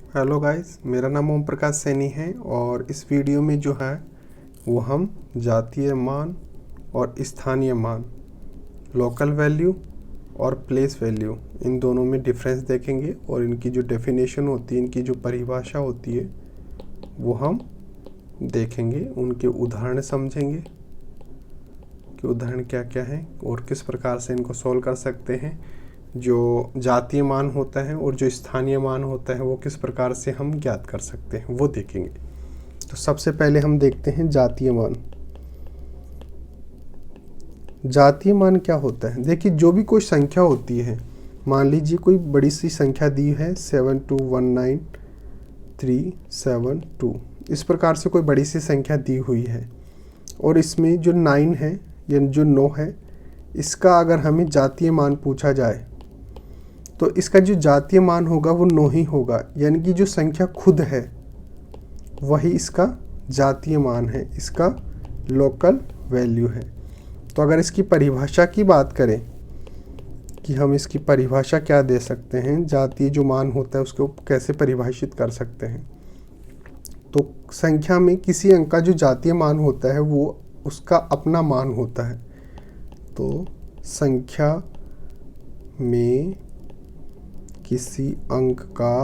Hello guys, मेरा नाम ओम प्रकाश सैनी है और इस वीडियो में जो है वो हम जातीय मान और स्थानीय मान, लोकल वैल्यू और प्लेस वैल्यू, इन दोनों में डिफरेंस देखेंगे और इनकी जो डेफिनेशन होती है, इनकी जो परिभाषा होती है वो हम देखेंगे। उनके उदाहरण समझेंगे कि उदाहरण क्या क्या हैं और किस प्रकार से इनको सॉल्व कर सकते हैं। जो जातीय मान होता है और जो स्थानीय मान होता है वो किस प्रकार से हम ज्ञात कर सकते हैं वो देखेंगे। तो सबसे पहले हम देखते हैं जातीय मान। जातीय मान क्या होता है? देखिए, जो भी कोई संख्या होती है, मान लीजिए कोई बड़ी सी संख्या दी है 7219372, इस प्रकार से कोई बड़ी सी संख्या दी हुई है और इसमें जो 9 है या जो 9 है, इसका अगर हमें जातीय मान पूछा जाए तो इसका जो जातीय मान होगा वो 9 ही होगा, यानी कि जो संख्या खुद है वही इसका जातीय मान है, इसका लोकल वैल्यू है। तो अगर इसकी परिभाषा की बात करें कि हम इसकी परिभाषा क्या दे सकते हैं, जातीय जो मान होता है उसको कैसे परिभाषित कर सकते हैं, तो संख्या में किसी अंक का जो जातीय मान होता है वो उसका अपना मान होता है। तो संख्या में किसी अंक का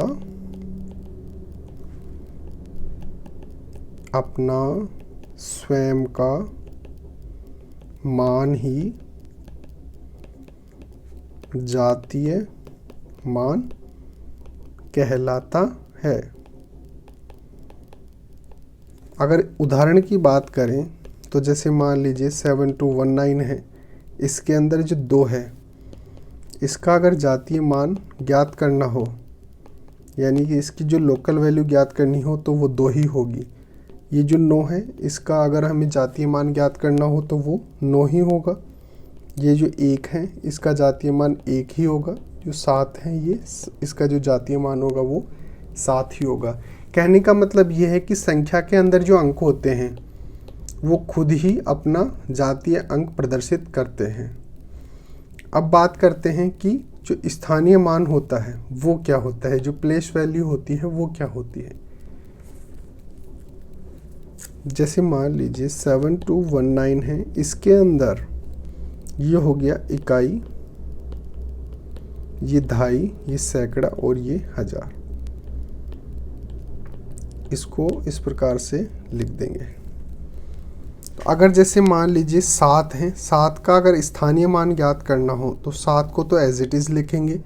अपना स्वयं का मान ही जातीय मान कहलाता है। अगर उदाहरण की बात करें तो जैसे मान लीजिए 7219 है, इसके अंदर जो 2 है, इसका अगर जातीय मान ज्ञात करना हो, यानी कि इसकी जो लोकल वैल्यू ज्ञात करनी हो तो वो 2 ही होगी। ये जो 9 है, इसका अगर हमें जातीय मान ज्ञात करना हो तो वो 9 ही होगा। ये जो 1 है, इसका जातीय मान 1 ही होगा। जो 7 है, ये इसका जो जातीय मान होगा वो 7 ही होगा। कहने का मतलब ये है कि संख्या के अंदर जो अंक होते हैं वो खुद ही अपना जातीय अंक प्रदर्शित करते हैं। अब बात करते हैं कि जो स्थानीय मान होता है वो क्या होता है, जो प्लेस वैल्यू होती है वो क्या होती है। जैसे मान लीजिए 7219 है, इसके अंदर ये हो गया इकाई, ये दहाई, ये सैकड़ा और ये हजार। इसको इस प्रकार से लिख देंगे। तो अगर जैसे मान लीजिए 7 है, 7 का अगर स्थानीय मान ज्ञात करना हो तो 7 को तो एज इट इज़ लिखेंगे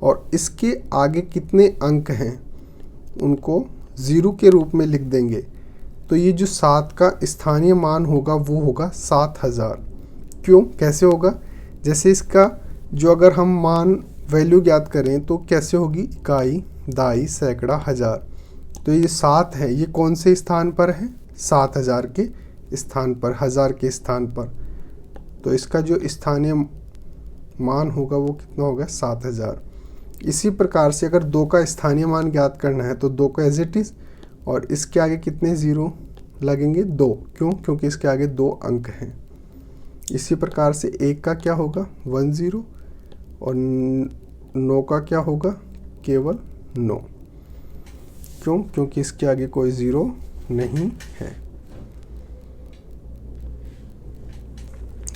और इसके आगे कितने अंक हैं उनको 0 के रूप में लिख देंगे। तो ये जो 7 का स्थानीय मान होगा वो होगा 7000। क्यों, कैसे होगा? जैसे इसका जो अगर हम मान वैल्यू ज्ञात करें तो कैसे होगी, इकाई, दाई, सैकड़ा, हजार। तो ये 7 है, ये कौन से स्थान पर है? 7000 के स्थान पर, हजार के स्थान पर। तो इसका जो स्थानीय मान होगा वो कितना होगा, 7000। इसी प्रकार से अगर 2 का स्थानीय मान ज्ञात करना है तो 2 का एज इट इज़ और इसके आगे कितने 0 लगेंगे, 2। क्यों? क्योंकि इसके आगे 2 अंक हैं। इसी प्रकार से 1 का क्या होगा, 10 और 9 का क्या होगा, केवल 9। क्यों? क्योंकि इसके आगे कोई 0 नहीं है।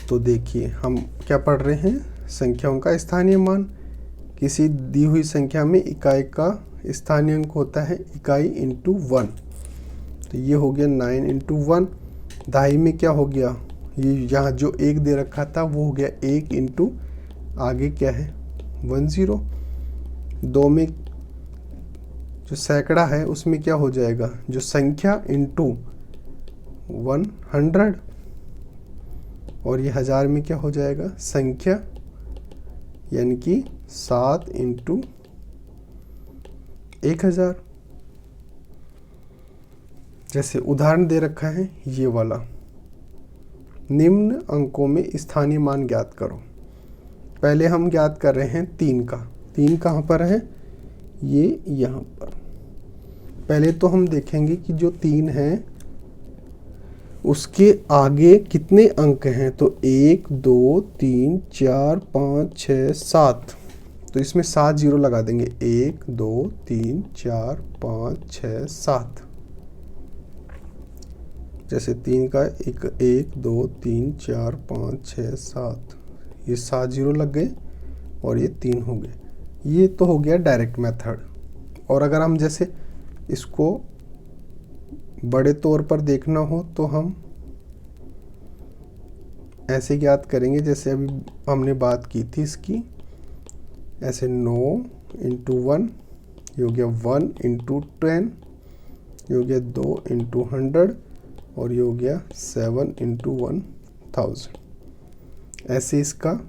तो देखिए, हम क्या पढ़ रहे हैं, संख्याओं का स्थानीय मान। किसी दी हुई संख्या में इकाई का स्थानीय अंक होता है इकाई इंटू 1। तो ये हो गया 9 इंटू 1। दहाई में क्या हो गया, ये यहाँ जो 1 दे रखा था वो हो गया 1 इंटू आगे क्या है, 10। 2 में जो सैकड़ा है उसमें क्या हो जाएगा, जो संख्या इंटू 100, और ये हजार में क्या हो जाएगा, संख्या, यानी कि 7 इंटू 1000। जैसे उदाहरण दे रखा है ये वाला, निम्न अंकों में स्थानीय मान ज्ञात करो। पहले हम ज्ञात कर रहे हैं 3 का। 3 कहाँ पर है, ये यहाँ पर। पहले तो हम देखेंगे कि जो 3 है उसके आगे कितने अंक हैं। तो 1 2 3 4 5 6 7, तो इसमें 7 जीरो लगा देंगे, 1 2 3 4 5 6 7। जैसे 3 का 1 2 3 4 5 6 7, ये 7 जीरो लग गए और ये 3 हो गए। ये तो हो गया डायरेक्ट मेथड। और अगर हम जैसे इसको बड़े तौर पर देखना हो तो हम ऐसे ज्ञात करेंगे, जैसे अभी हमने बात की थी इसकी, ऐसे 9 इंटू 1 ये हो गया 1 इंटू 10, ये हो गया 2 इंटू 100 और ये हो गया 7 इंटू 1000। ऐसे इसका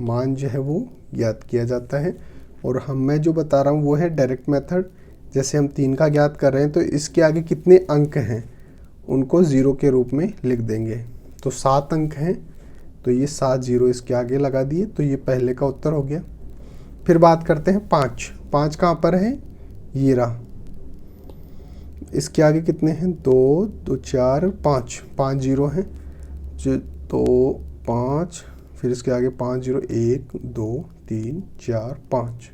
मान जो है वो ज्ञात किया जाता है। और मैं जो बता रहा हूँ वो है डायरेक्ट मेथड। जैसे हम 3 का ज्ञात कर रहे हैं तो इसके आगे कितने अंक हैं उनको ज़ीरो के रूप में लिख देंगे। तो 7 अंक हैं तो ये 7 जीरो इसके आगे लगा दिए, तो ये पहले का उत्तर हो गया। फिर बात करते हैं 5 कहाँ पर है, ये रहा। इसके आगे कितने हैं, 2 2 4 5 जीरो हैं, तो 5, फिर इसके आगे 5 जीरो, 1 2 3 4 5।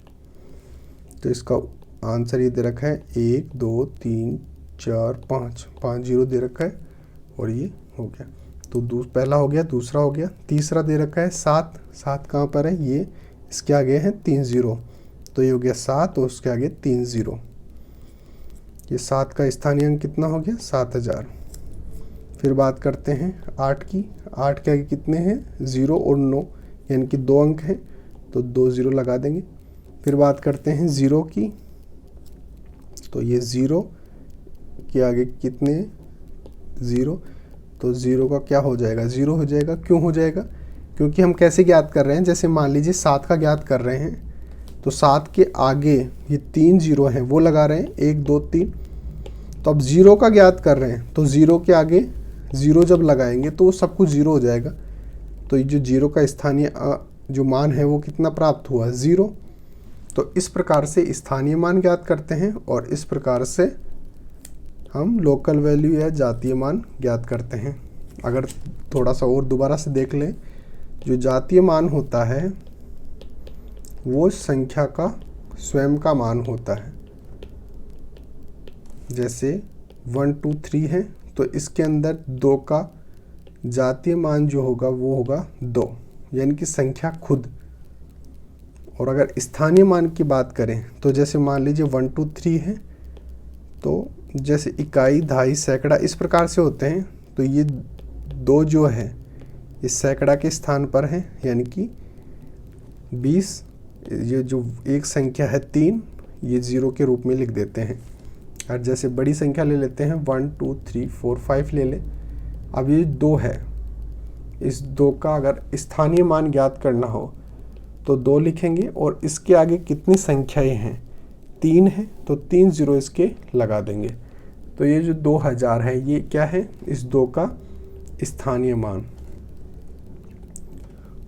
तो इसका आंसर ये दे रखा है 1 2 3 4 5 जीरो दे रखा है और ये हो गया। तो पहला हो गया, दूसरा हो गया, तीसरा दे रखा है 7 कहाँ पर है, ये इसके आगे है 3 जीरो, तो ये हो गया 7 और उसके आगे 3 जीरो। ये 7 का स्थानीय अंक कितना हो गया, 7000। फिर बात करते हैं 8 की। 8 के आगे कितने हैं, 0 और 9, यानी कि 2 अंक हैं, तो 2 जीरो लगा देंगे। फिर बात करते हैं 0 की। तो ये 0 के आगे कितने, 0, तो 0 का क्या हो जाएगा, 0 हो जाएगा। क्यों हो जाएगा, क्योंकि हम कैसे ज्ञात कर रहे हैं, जैसे मान लीजिए 7 का ज्ञात कर रहे हैं तो 7 के आगे ये 3 जीरो हैं वो लगा रहे हैं, 1 2 3। तो अब 0 का ज्ञात कर रहे हैं तो 0 के आगे 0 जब लगाएंगे तो वो सब कुछ 0 हो जाएगा। तो ये जो 0 का स्थानीय जो मान है वो कितना प्राप्त हुआ, 0। तो इस प्रकार से स्थानीय मान ज्ञात करते हैं और इस प्रकार से हम लोकल वैल्यू या जातीय मान ज्ञात करते हैं। अगर थोड़ा सा और दोबारा से देख लें, जो जातीय मान होता है वो संख्या का स्वयं का मान होता है। जैसे 1 2 3 है तो इसके अंदर 2 का जातीय मान जो होगा वो होगा 2, यानी कि संख्या खुद। और अगर स्थानीय मान की बात करें तो जैसे मान लीजिए 1 2 3 है, तो जैसे इकाई, दहाई, सैकड़ा इस प्रकार से होते हैं, तो ये 2 जो है ये सैकड़ा के स्थान पर है, यानी कि 20। ये जो एक संख्या है 3, ये 0 के रूप में लिख देते हैं। और जैसे बड़ी संख्या ले लेते हैं 1 2 3 4 5 ले लें। अब ये 2 है, इस 2 का अगर स्थानीय मान ज्ञात करना हो तो 2 लिखेंगे और इसके आगे कितनी संख्याएं हैं, 3 है, तो 3 जीरो इसके लगा देंगे। तो ये जो 2000 है ये क्या है, इस 2 का स्थानीय मान।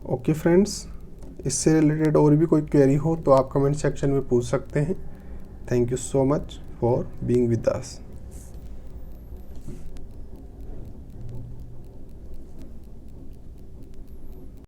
ओके फ्रेंड्स, इससे रिलेटेड और भी कोई क्वेरी हो तो आप कमेंट सेक्शन में पूछ सकते हैं। Thank you so much for being with us.